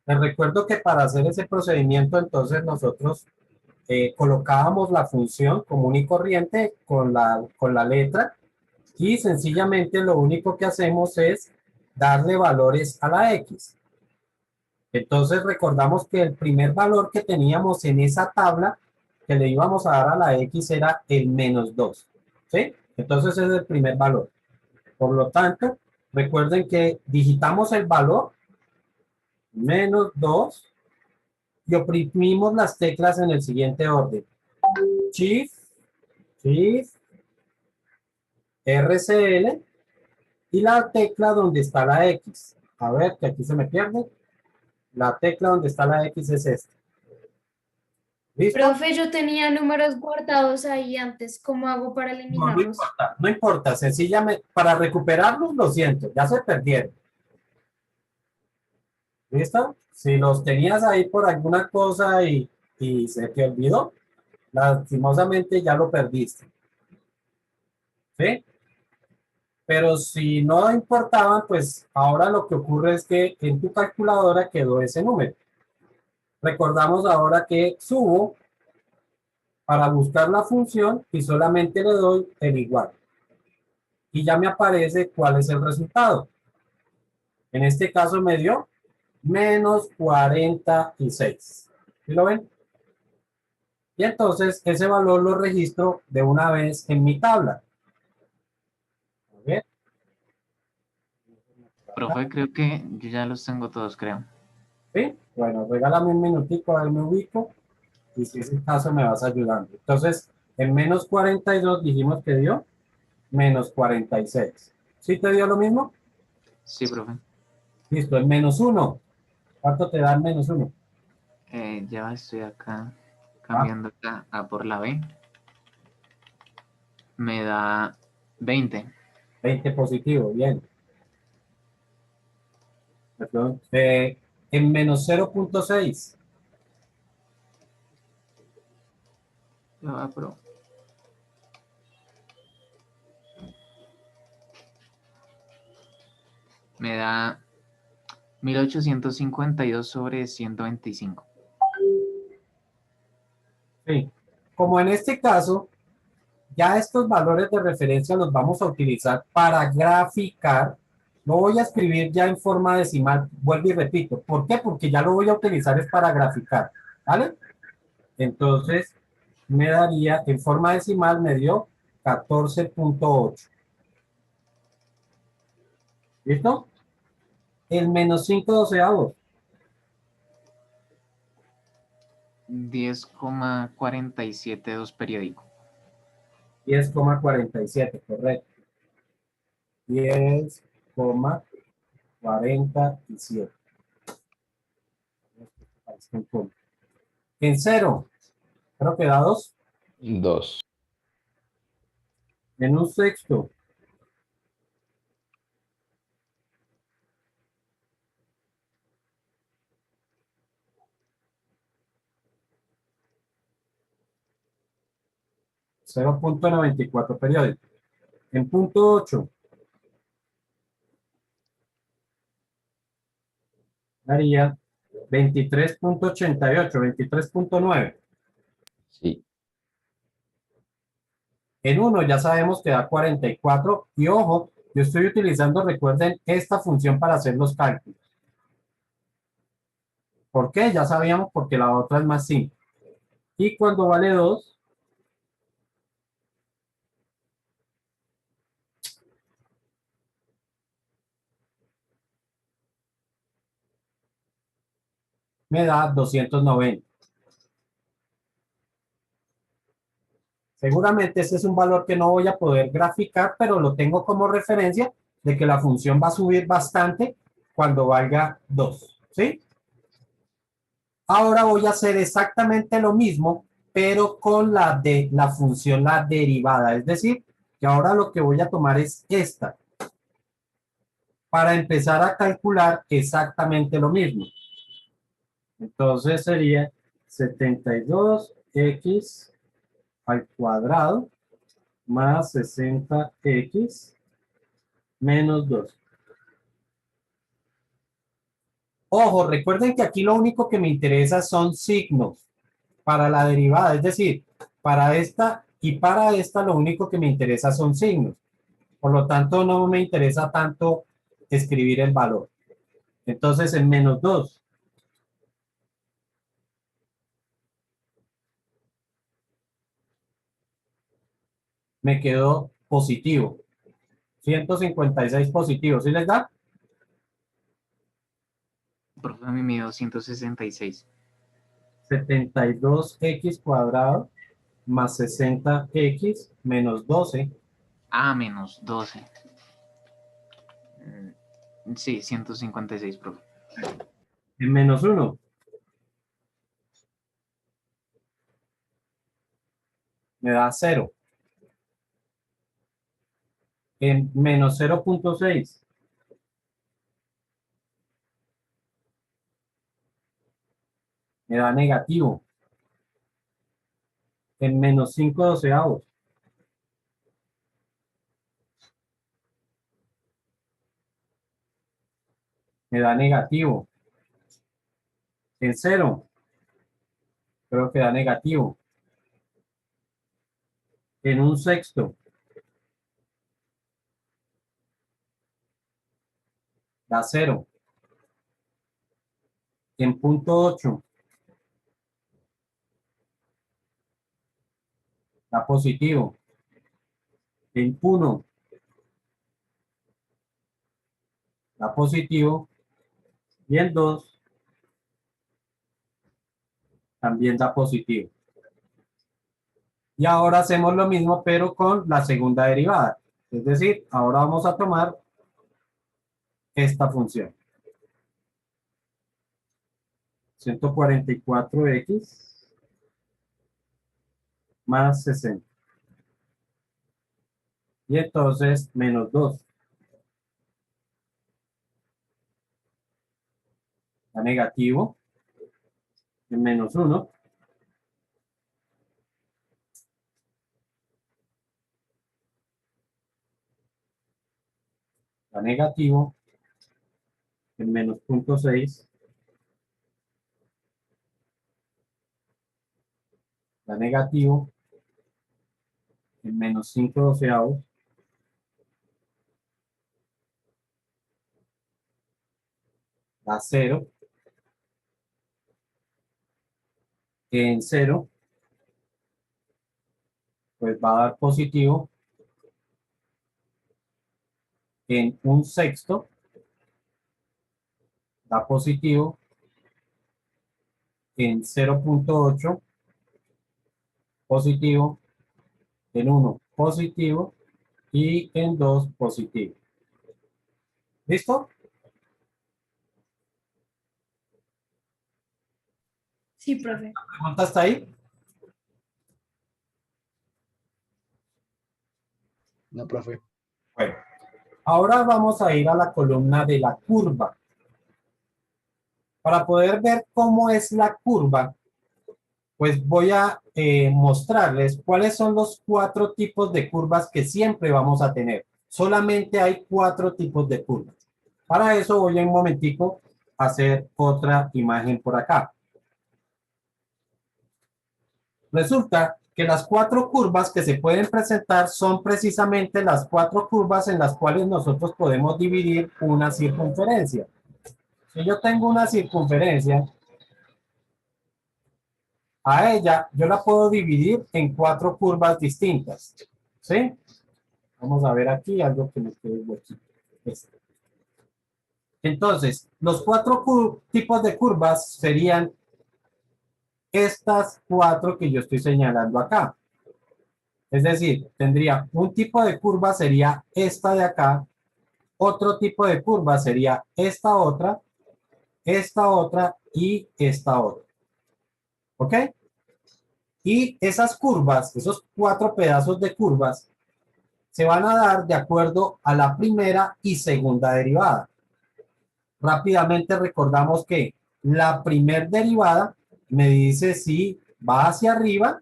Les recuerdo que para hacer ese procedimiento, entonces nosotros colocábamos la función común y corriente con la letra y sencillamente lo único que hacemos es darle valores a la X. Entonces recordamos que el primer valor que teníamos en esa tabla que le íbamos a dar a la X era el -2. ¿Sí? Entonces ese es el primer valor. Por lo tanto, recuerden que digitamos el valor -2 y oprimimos las teclas en el siguiente orden. Shift, Shift, RCL y la tecla donde está la X. A ver, que aquí se me pierde. La tecla donde está la X es esta. ¿Listo? Profe, yo tenía números guardados ahí antes. ¿Cómo hago para No, no eliminarlos? importa, no importa. Sencillamente, para recuperarlos, lo siento, ya se perdieron. ¿Listo? Si los tenías ahí por alguna cosa y se te olvidó, lastimosamente ya lo perdiste. ¿Sí? Pero si no importaban, pues ahora lo que ocurre es que en tu calculadora quedó ese número. Recordamos ahora que subo para buscar la función y solamente le doy el igual. Y ya me aparece cuál es el resultado. En este caso me dio -46. ¿Sí lo ven? Y entonces ese valor lo registro de una vez en mi tabla. A ver, Profe, creo que yo ya los tengo todos, creo. ¿sí? Bueno, regálame un minutico, a ver, me ubico. Y si es el caso, me vas ayudando. Entonces, en -42 dijimos que dio -46. ¿Sí te dio lo mismo? Sí, profe. Listo, el -1. ¿Cuánto te da el -1? Ya estoy acá Ah, cambiando acá a por la B. Me da 20. 20 positivo, bien. Perdón. En -0.6. Ya va, pero me da 1852 sobre 125. Sí. Como en este caso, ya estos valores de referencia los vamos a utilizar para graficar. Lo voy a escribir ya en forma decimal. Vuelvo y repito. ¿Por qué? Porque ya lo voy a utilizar es para graficar. ¿Vale? Entonces, me daría, en forma decimal, me dio 14.8. ¿Listo? El -5 doceavos. 10,472 periódico. 10,47, correcto. 10,47. En cero, creo que da 2. 2. En un sexto, 0.94 periódico. En punto 8, daría 23.88, 23.9. Sí. En uno ya sabemos que da 44. Y ojo, yo estoy utilizando, recuerden, esta función para hacer los cálculos. ¿Por qué? Ya sabíamos porque la otra es más simple. Y cuando vale 2, me da 290. Seguramente ese es un valor que no voy a poder graficar, pero lo tengo como referencia de que la función va a subir bastante cuando valga 2. ¿Sí? Ahora voy a hacer exactamente lo mismo, pero con la función la derivada. Es decir, que ahora lo que voy a tomar es esta para empezar a calcular exactamente lo mismo. Entonces sería 72x al cuadrado más 60x menos 2. Ojo, recuerden que aquí lo único que me interesa son signos para la derivada, es decir, para esta y para esta lo único que me interesa son signos. Por lo tanto, no me interesa tanto escribir el valor. Entonces, en menos 2. Me quedó positivo. 156 positivo. ¿Sí les da? Profe, a mí me dio 166. 72x cuadrado más 60x menos 12. Ah, menos 12. Sí, 156, profe. En menos 1. Me da 0. En menos 0.6. Me da negativo. En menos 5 doceavos. Me da negativo. En 0. Creo que da negativo. En 1/6. Da 0. En 0.8. Da positivo. En 1. Da positivo. Y en 2. También da positivo. Y ahora hacemos lo mismo, pero con la segunda derivada. Es decir, ahora vamos a tomar esta función. 144x más 60. Y entonces, menos 2. Da negativo. En menos 1. Da negativo. En menos 0.6. Da negativo. En menos 5 doceavos. Da 0. En 0. Pues va a dar positivo. En 1/6. Da positivo. En 0.8. Positivo. En 1 positivo. Y en 2 positivo. ¿Listo? Sí, profe. ¿Pregunta hasta ahí? No, profe. Bueno, ahora vamos a ir a la columna de la curva. Para poder ver cómo es la curva, pues voy a mostrarles cuáles son los 4 tipos de curvas que siempre vamos a tener. Solamente hay 4 tipos de curvas. Para eso voy un momentico a hacer otra imagen por acá. Resulta que las 4 curvas que se pueden presentar son precisamente las 4 curvas en las cuales nosotros podemos dividir una circunferencia. Si yo tengo una circunferencia, a ella yo la puedo dividir en 4 curvas distintas. ¿Sí? Vamos a ver aquí algo que me quede huequito. Entonces, los 4 tipos de curvas serían estas 4 que yo estoy señalando acá. Es decir, tendría un tipo de curva sería esta de acá, otro tipo de curva sería esta otra y esta otra. ¿Ok? Y esas curvas, esos 4 pedazos de curvas, se van a dar de acuerdo a la primera y segunda derivada. Rápidamente recordamos que la primera derivada me dice si va hacia arriba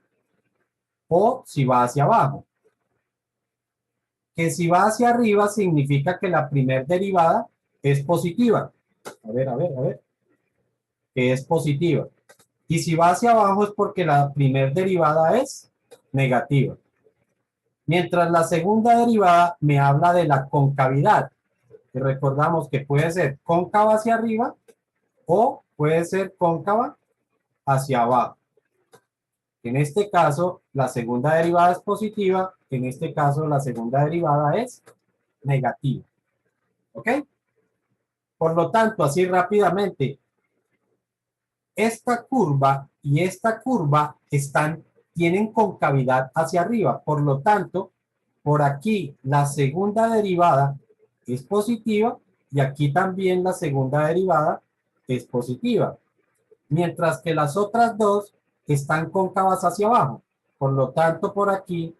o si va hacia abajo. Que si va hacia arriba significa que la primera derivada es positiva. A ver. que es positiva. Y si va hacia abajo es porque la primera derivada es negativa. Mientras la segunda derivada me habla de la concavidad. Y recordamos que puede ser cóncava hacia arriba o puede ser cóncava hacia abajo. En este caso, la segunda derivada es positiva. En este caso, la segunda derivada es negativa. ¿Ok? Por lo tanto, así rápidamente, esta curva y esta curva tienen concavidad hacia arriba. Por lo tanto, por aquí la segunda derivada es positiva y aquí también la segunda derivada es positiva. Mientras que las otras dos están cóncavas hacia abajo. Por lo tanto, por aquí,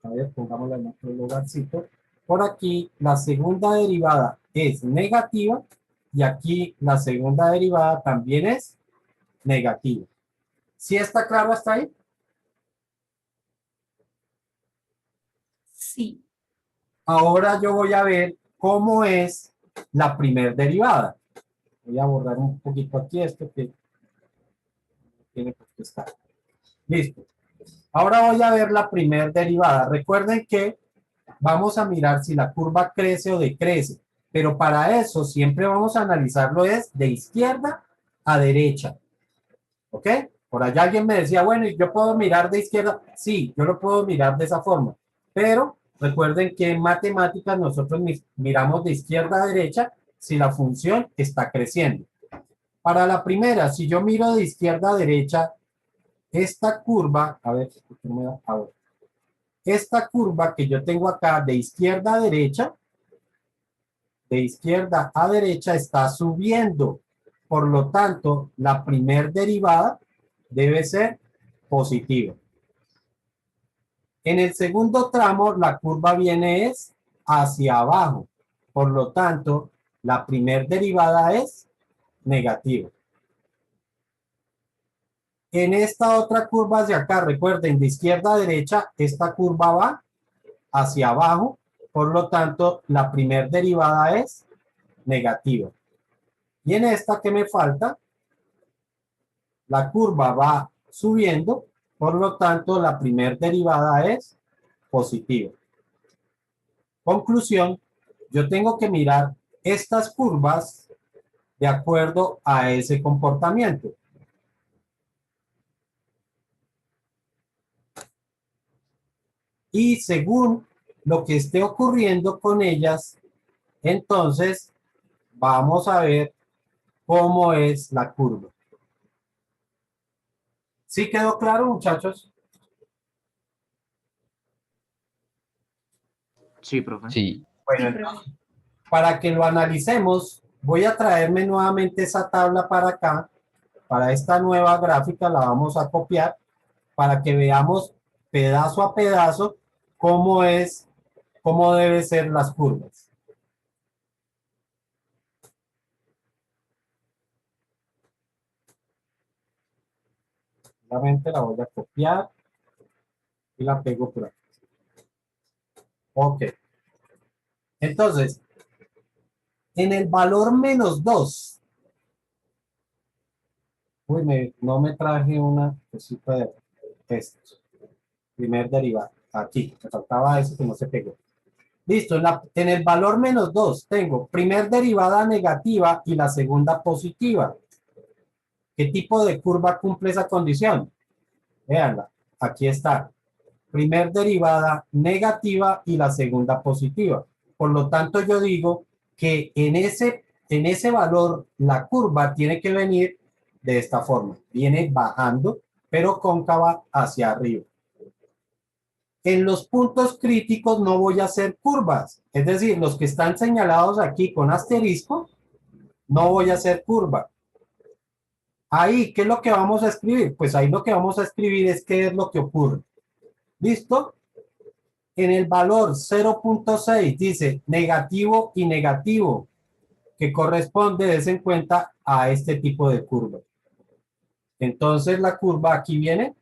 a ver, pongámosla en otro lugarcito. Por aquí, la segunda derivada es negativa y aquí la segunda derivada también es negativa. ¿Sí está claro hasta ahí? Sí. Ahora yo voy a ver cómo es la primer derivada. Voy a borrar un poquito aquí esto que tiene que estar. Listo. Ahora voy a ver la primer derivada. Recuerden que vamos a mirar si la curva crece o decrece, pero para eso siempre vamos a analizarlo es de izquierda a derecha. ¿Ok? Por allá alguien me decía, bueno, ¿yo puedo mirar de izquierda? Sí, yo lo puedo mirar de esa forma, pero recuerden que en matemáticas nosotros miramos de izquierda a derecha si la función está creciendo. Para la primera, si yo miro de izquierda a derecha, esta curva, a ver, esta curva que yo tengo acá de izquierda a derecha está subiendo. Por lo tanto, la primer derivada debe ser positiva. En el segundo tramo, la curva viene es hacia abajo. Por lo tanto, la primer derivada es negativa. En esta otra curva de acá, recuerden, de izquierda a derecha, esta curva va hacia abajo. Por lo tanto, la primer derivada es negativa. Y en esta que me falta, la curva va subiendo, por lo tanto, la primer derivada es positiva. Conclusión, yo tengo que mirar estas curvas de acuerdo a ese comportamiento. Y según lo que esté ocurriendo con ellas, entonces vamos a ver cómo es la curva. ¿Sí quedó claro, muchachos? Sí, profe. Sí. Bueno, Sí, profe. entonces, para que lo analicemos, voy a traerme nuevamente esa tabla para acá. Para esta nueva gráfica la vamos a copiar para que veamos pedazo a pedazo cómo deben ser las curvas. Solamente la voy a copiar y la pego por aquí. Ok. Entonces, en el valor -2, uy, no me traje una cosita de texto. Primer derivado. Aquí, me faltaba eso que no se pegó. Listo, en el valor -2 tengo primer derivada negativa y la segunda positiva. ¿Qué tipo de curva cumple esa condición? Véanla, aquí está. Primer derivada negativa y la segunda positiva. Por lo tanto, yo digo que en ese valor la curva tiene que venir de esta forma. Viene bajando, pero cóncava hacia arriba. En los puntos críticos no voy a hacer curvas. Es decir, los que están señalados aquí con asterisco, no voy a hacer curva. Ahí, ¿qué es lo que vamos a escribir? Pues ahí lo que vamos a escribir es qué es lo que ocurre. ¿Listo? En el valor 0.6 dice negativo y negativo, que corresponde, des en cuenta, a este tipo de curva. Entonces la curva aquí viene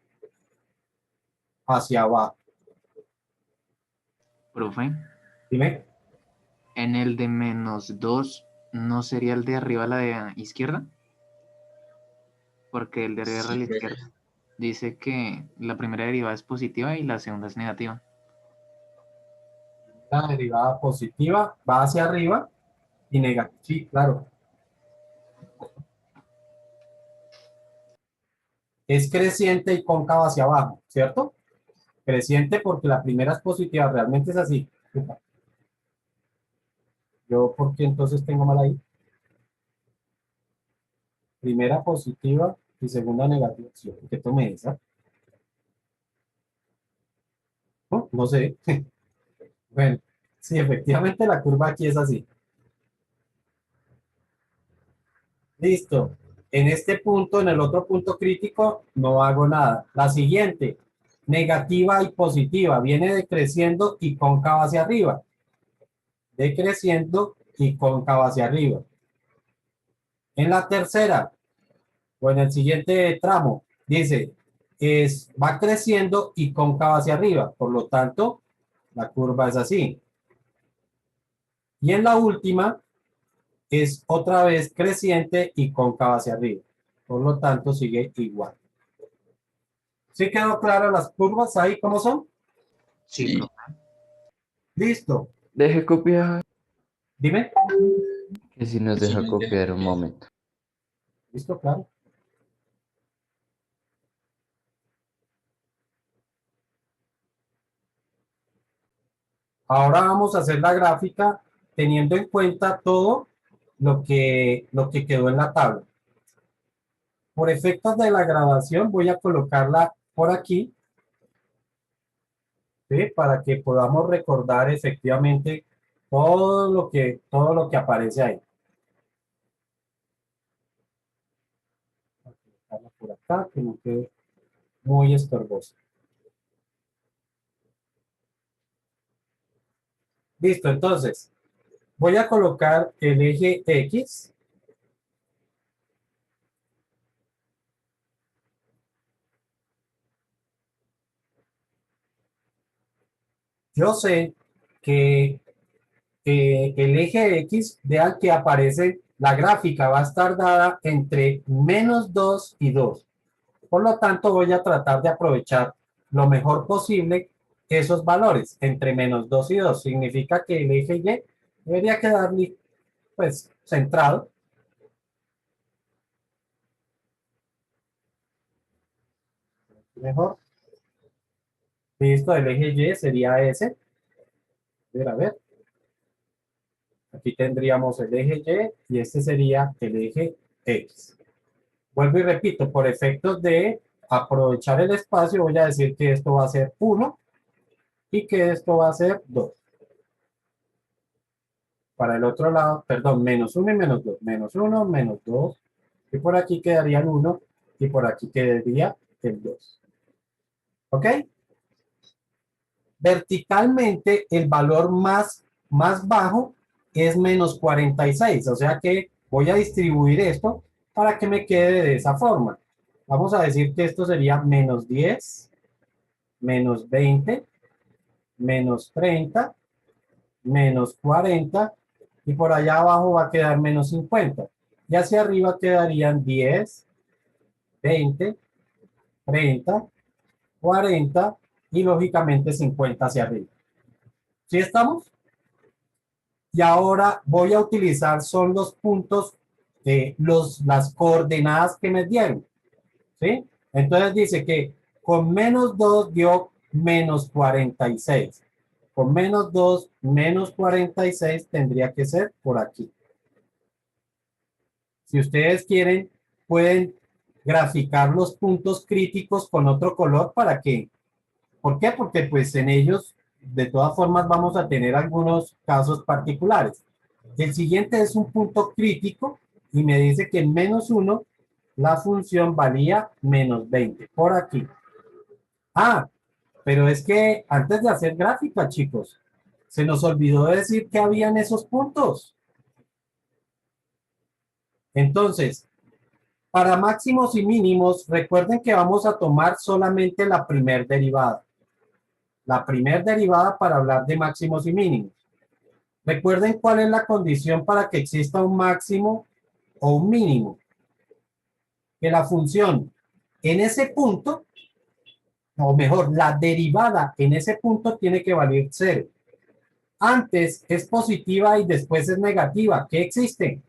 hacia abajo. Profe, Dime. en el de -2, ¿no sería el de arriba la de izquierda? porque el de R a la izquierda dice que la primera derivada es positiva y la segunda es negativa. La derivada positiva va hacia arriba y negativa. Sí, claro. Es creciente y cóncava hacia abajo, ¿cierto? Creciente porque la primera es positiva, realmente es así. Yo, ¿por qué entonces tengo mal ahí? Primera positiva y segunda negativa. Sí, ¿por qué tomé esa? No, no sé. Bueno, sí, efectivamente la curva aquí es así. Listo. En este punto, en el otro punto crítico, no hago nada. La siguiente, negativa y positiva, viene decreciendo y cóncava hacia arriba. Decreciendo y cóncava hacia arriba. En la tercera, o en el siguiente tramo, dice, va creciendo y cóncava hacia arriba. Por lo tanto, la curva es así. Y en la última, es otra vez creciente y cóncava hacia arriba. Por lo tanto, sigue igual. ¿Sí quedó claro las curvas ahí cómo son? Sí, Sí. profe. Listo. Deje copiar. Dime. Que si nos deja copiar un momento. Listo, claro. Ahora vamos a hacer la gráfica teniendo en cuenta todo lo que quedó en la tabla. Por efectos de la grabación voy a colocarla por aquí, ¿sí? Para que podamos recordar efectivamente todo lo que aparece ahí. Voy a colocarla por acá, que no quede muy estorboso. Listo, entonces voy a colocar el eje X. Yo sé que el eje X, vean que aparece, la gráfica va a estar dada entre -2 y 2. Por lo tanto, voy a tratar de aprovechar lo mejor posible esos valores, entre -2 y 2. Significa que el eje Y debería quedar pues centrado. Mejor. Listo, el eje Y sería ese. A ver. Aquí tendríamos el eje Y y este sería el eje X. Vuelvo y repito, por efectos de aprovechar el espacio, voy a decir que esto va a ser 1 y que esto va a ser 2. Para el otro lado, perdón, -1 y -2. -1, -2. Y por aquí quedaría el 1 y por aquí quedaría el 2. ¿Ok? Verticalmente, el valor más bajo es -46. O sea que voy a distribuir esto para que me quede de esa forma. Vamos a decir que esto sería -10, -20, -30, -40 y por allá abajo va a quedar -50. Y hacia arriba quedarían 10, 20, 30, 40 y lógicamente 50 hacia arriba. ¿Sí estamos? Y ahora voy a utilizar son los puntos, las coordenadas que me dieron. ¿Sí? Entonces dice que con -2 dio -46. Con -2, -46 tendría que ser por aquí. Si ustedes quieren, pueden graficar los puntos críticos con otro color para que, ¿por qué? Porque pues en ellos de todas formas vamos a tener algunos casos particulares. El siguiente es un punto crítico y me dice que en -1 la función valía -20 por aquí. Ah, pero es que antes de hacer gráfica, chicos, se nos olvidó decir que habían esos puntos. Entonces, para máximos y mínimos, recuerden que vamos a tomar solamente la primer derivada. La primer derivada para hablar de máximos y mínimos. Recuerden cuál es la condición para que exista un máximo o un mínimo. que la función en ese punto, o mejor, la derivada en ese punto tiene que valer 0. Antes es positiva y después es negativa. ¿Qué existe?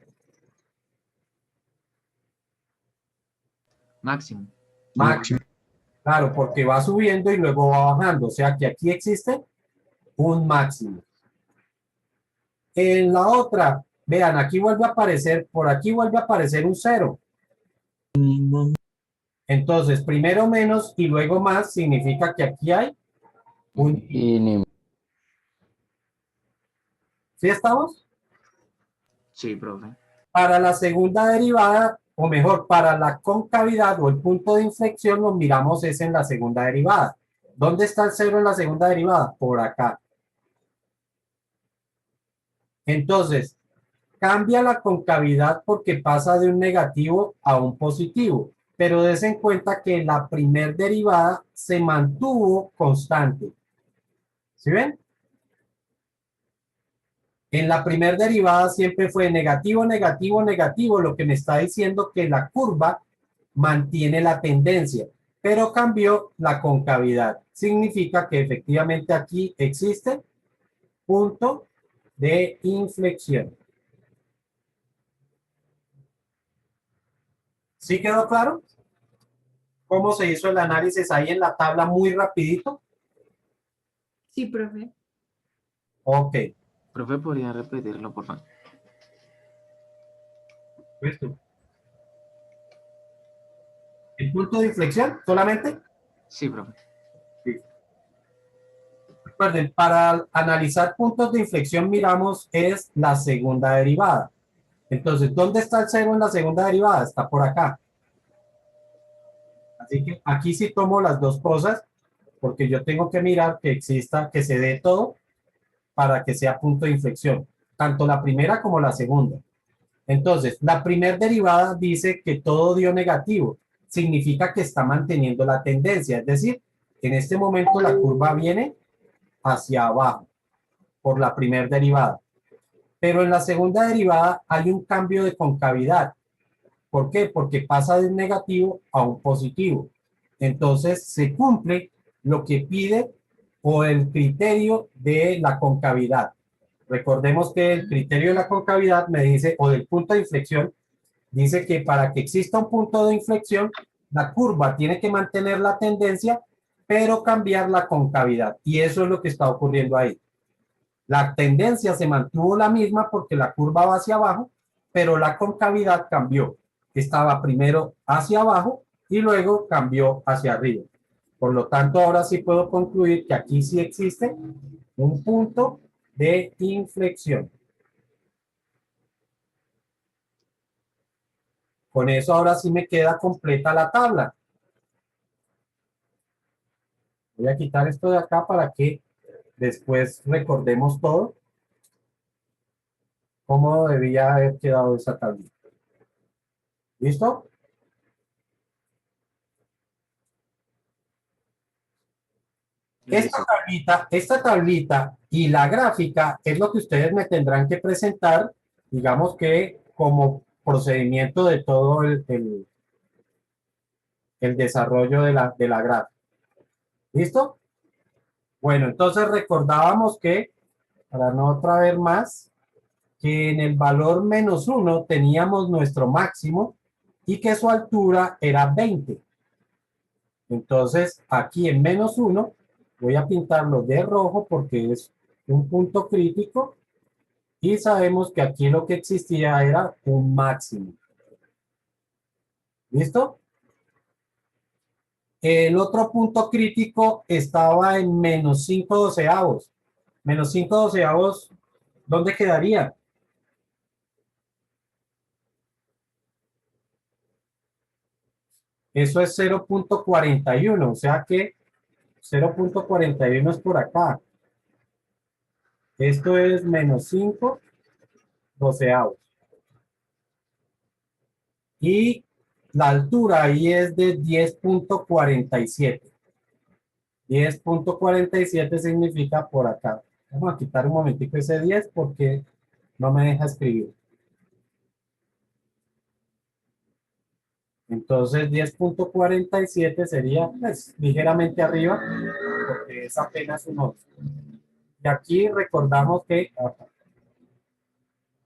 Máximo. Máximo. Claro, porque va subiendo y luego va bajando. O sea que aquí existe un máximo. En la otra, vean, aquí vuelve a aparecer, por aquí vuelve a aparecer un 0. Entonces, primero menos y luego más significa que aquí hay un... Mínimo. ¿Sí estamos? Sí, profe. Para la segunda derivada, o mejor, para la concavidad o el punto de inflexión, nos miramos es en la segunda derivada. ¿Dónde está el 0 en la segunda derivada? Por acá. Entonces, cambia la concavidad porque pasa de un negativo a un positivo, pero des en cuenta que la primer derivada se mantuvo constante. ¿Sí ven? En la primer derivada siempre fue negativo, negativo, negativo, lo que me está diciendo que la curva mantiene la tendencia, pero cambió la concavidad. Significa que efectivamente aquí existe punto de inflexión. ¿Sí quedó claro? ¿Cómo se hizo el análisis ahí en la tabla muy rapidito? Sí, profe. Ok. Profe, ¿podría repetirlo, por favor? ¿Listo? ¿El punto de inflexión solamente? Sí, profe. Sí. Recuerden, para analizar puntos de inflexión miramos es la segunda derivada. Entonces, ¿dónde está el 0 en la segunda derivada? Está por acá. Así que aquí sí tomo las dos cosas, porque yo tengo que mirar que exista, que se dé todo para que sea punto de inflexión, tanto la primera como la segunda. Entonces, la primera derivada dice que todo dio negativo, significa que está manteniendo la tendencia, es decir, en este momento la curva viene hacia abajo por la primera derivada. Pero en la segunda derivada hay un cambio de concavidad. ¿Por qué? Porque pasa de un negativo a un positivo. Entonces se cumple lo que pide o el criterio de la concavidad. Recordemos que el criterio de la concavidad me dice, o del punto de inflexión, dice que para que exista un punto de inflexión, la curva tiene que mantener la tendencia, pero cambiar la concavidad. Y eso es lo que está ocurriendo ahí. La tendencia se mantuvo la misma porque la curva va hacia abajo, pero la concavidad cambió. Estaba primero hacia abajo y luego cambió hacia arriba. Por lo tanto, ahora sí puedo concluir que aquí sí existe un punto de inflexión. Con eso ahora sí me queda completa la tabla. Voy a quitar esto de acá para que después recordemos todo cómo debía haber quedado esa tablita. ¿Listo? Listo. Esta tablita y la gráfica es lo que ustedes me tendrán que presentar, digamos que como procedimiento de todo el desarrollo de la gráfica. ¿Listo? Bueno, entonces recordábamos que, para no traer más, que en el valor -1 teníamos nuestro máximo y que su altura era 20. Entonces, aquí en -1 voy a pintarlo de rojo porque es un punto crítico y sabemos que aquí lo que existía era un máximo. ¿Listo? El otro punto crítico estaba en -5/12. -5/12, ¿dónde quedaría? Eso es 0.41, o sea que 0.41 es por acá. Esto es -5/12. Y la altura ahí es de 10.47. 10.47 significa por acá. Vamos a quitar un momentico ese 10 porque no me deja escribir. Entonces 10.47 sería pues, ligeramente arriba, porque es apenas un 8. Y aquí recordamos que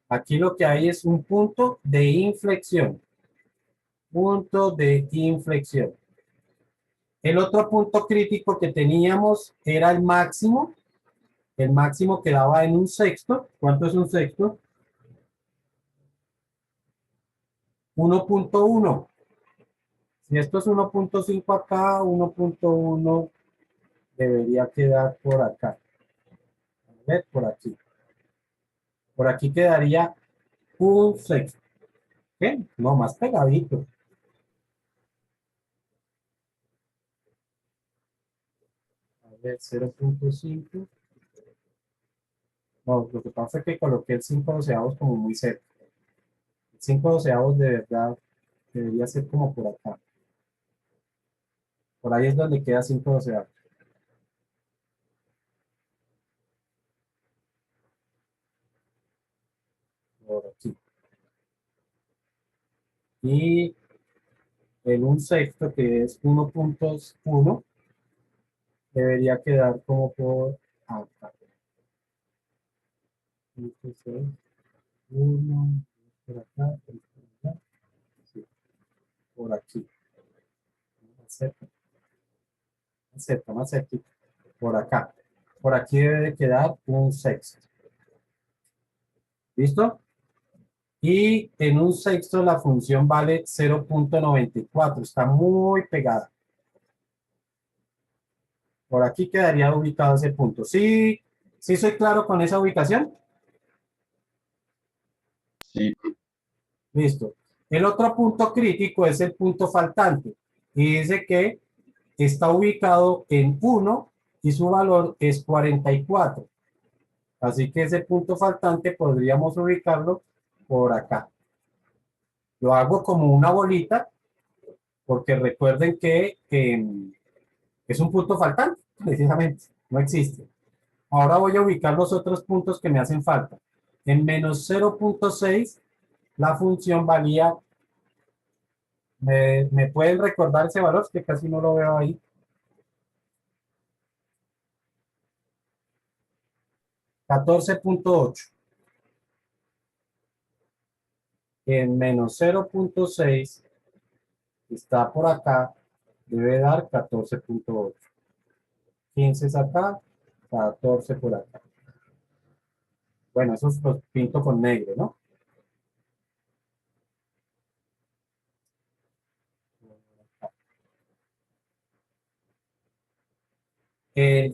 aquí lo que hay es un punto de inflexión. Punto de inflexión. El otro punto crítico que teníamos era el máximo. El máximo quedaba en un sexto. ¿Cuánto es un sexto? 1.1. Si esto es 1.5 acá, 1.1 debería quedar por acá. A ver, por aquí. Por aquí quedaría un sexto. ¿Qué? No, más pegadito. A ver, 0.5. No, lo que pasa es que coloqué el 5 doceavos como muy cerca. El 5 doceavos de verdad debería ser como por acá. Por ahí es donde queda 5 doceavos. Por aquí. Y el un sexto, que es 1.1, debería quedar como por acá. 1, por acá, por acá, sí, por aquí. Más cerca, más cerca, más cerquita. Por acá. Por aquí debe de quedar un sexto. ¿Listo? Y en un sexto la función vale 0.94. Está muy pegada. Por aquí quedaría ubicado ese punto. ¿Sí, sí soy claro con esa ubicación? Sí. Listo. El otro punto crítico es el punto faltante. Y dice que está ubicado en 1 y su valor es 44. Así que ese punto faltante podríamos ubicarlo por acá. Lo hago como una bolita porque recuerden que es un punto faltante, precisamente, no existe. Ahora voy a ubicar los otros puntos que me hacen falta. En menos 0.6, la función valía, ¿me pueden recordar ese valor? Que casi no lo veo ahí. 14.8. En menos 0.6, está por acá, debe dar 14.8. 15 es acá, 14 por acá. Bueno, esos los pinto con negro, ¿no?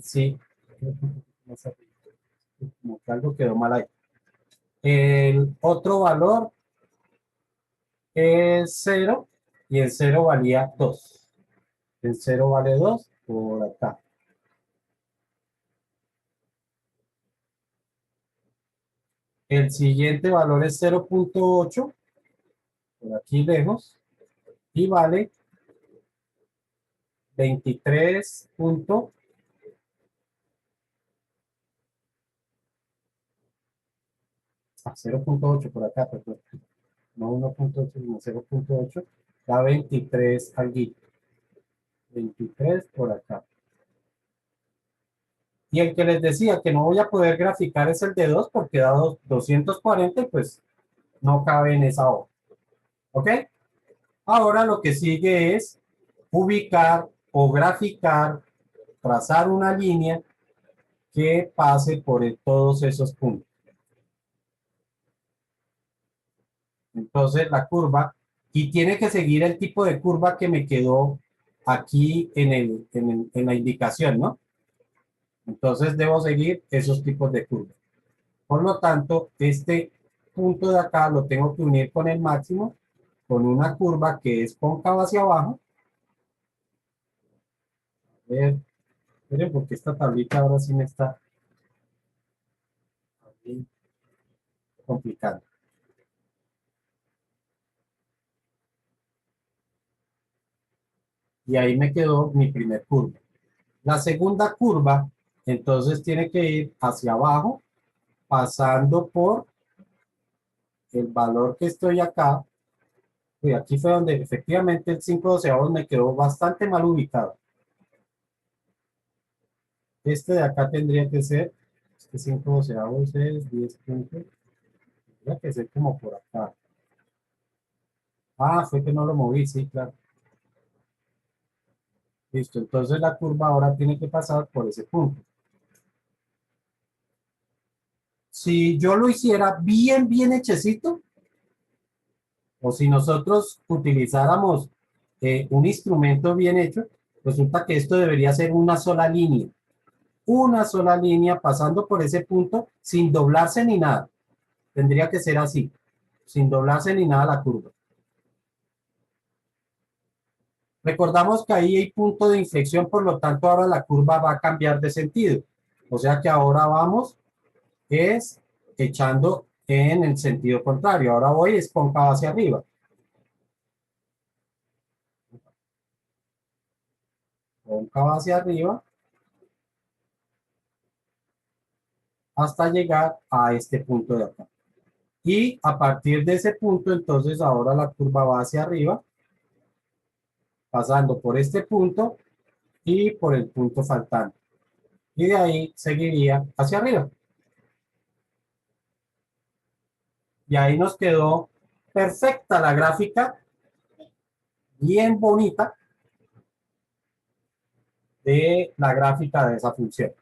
Sí, como que algo quedó mal ahí. El otro valor es 0 y el 0 valía 2. El 0 vale 2 por acá. El siguiente valor es 0.8, por aquí lejos, y vale 23. 0.8 por acá, perdón. No 1.8, sino 0.8, da 23 alguito. 23 por acá. Y el que les decía que no voy a poder graficar es el de 2 porque da 240 y pues no cabe en esa hoja. ¿Ok? Ahora lo que sigue es ubicar o graficar, trazar una línea que pase por todos esos puntos. Entonces la curva, y tiene que seguir el tipo de curva que me quedó aquí en la indicación, ¿no? Entonces debo seguir esos tipos de curvas. Por lo tanto, este punto de acá lo tengo que unir con el máximo, con una curva que es cóncava hacia abajo. A ver, miren, porque esta tablita ahora sí me está complicando. Y ahí me quedó mi primer curva. La segunda curva, entonces tiene que ir hacia abajo, pasando por el valor que estoy acá, Y aquí fue donde efectivamente el 5/12 me quedó bastante mal ubicado. Este de acá tendría que ser, este 5/12 es 10 puntos. Tendría que ser como por acá. Ah, fue que no lo moví, sí, claro. Listo, entonces la curva ahora tiene que pasar por ese punto. Si yo lo hiciera bien hechecito, o si nosotros utilizáramos un instrumento bien hecho, resulta que esto debería ser una sola línea pasando por ese punto sin doblarse ni nada. Tendría que ser así, sin doblarse ni nada la curva. Recordamos que ahí hay punto de inflexión, por lo tanto ahora la curva va a cambiar de sentido. O sea que ahora vamos es echando en el sentido contrario. Ahora voy es cóncava hacia arriba. Cóncava hacia arriba hasta llegar a este punto de acá. Y a partir de ese punto, entonces ahora la curva va hacia arriba, pasando por este punto y por el punto faltante. Y de ahí seguiría hacia arriba. Y ahí nos quedó perfecta la gráfica, bien bonita, de la gráfica de esa función.